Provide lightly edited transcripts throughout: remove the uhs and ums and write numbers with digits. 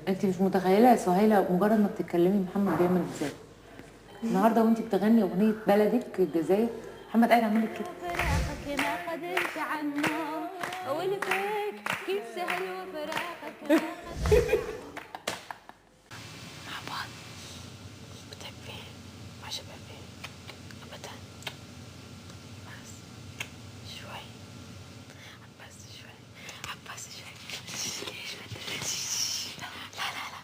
انت مش متخيله يا سهيله مجرد ما بتتكلمي محمد بيعمل ازاي. النهارده وانت بتغني اغنيه بلدك الجزائر محمد قاعد عامل كده. فراقك ما قدرت عنه والفيك كيف سهل وفراقك مع بعض بتحبين مع شبابين ابدا بس شوي بس شوي بس شوي لا لا لا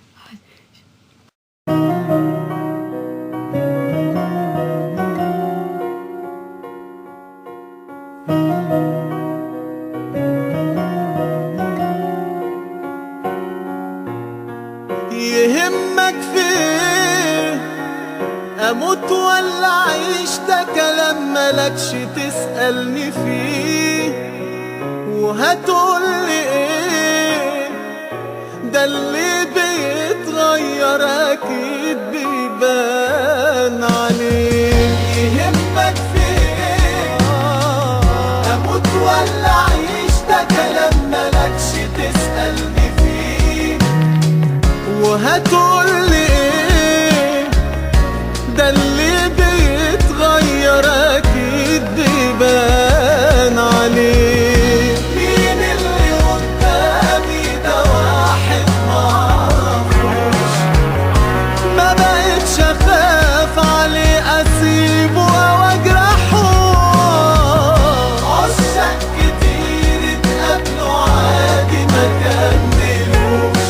يهمك فيه اموت ولا اعيش؟ ده كلام ملكش تسألني فيه. وهتقولي ايه؟ ده اللي بيتغير اكيد بيبان عليه. يهمك فيه اموت ولا اعيش؟ ده كلام ملكش تسألني فيه. وهتقولي ايه؟ ده اللي بيتغير اكيد بيبان عليه. مين اللي قدامي؟ ده واحد معرفوش، ما بقتش اخاف عليه اسيبه او اجرحه. عشاق كتير اتقابلوا عادي ما كملوش،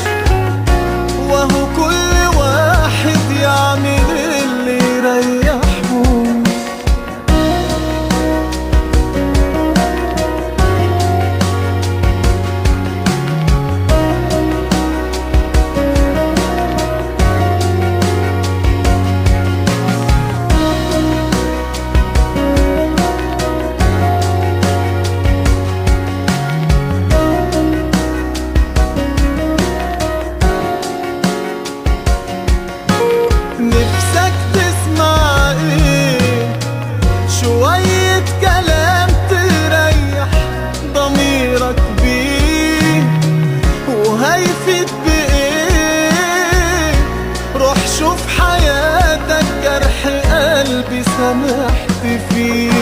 وهو كل واحد يعمل اللي يريحه. نفسك تسمع ايه؟ شوية كلام تريح ضميرك بيه. وهيفيد بايه؟ روح شوف حياتك، جرح قلبي سامحت فيه.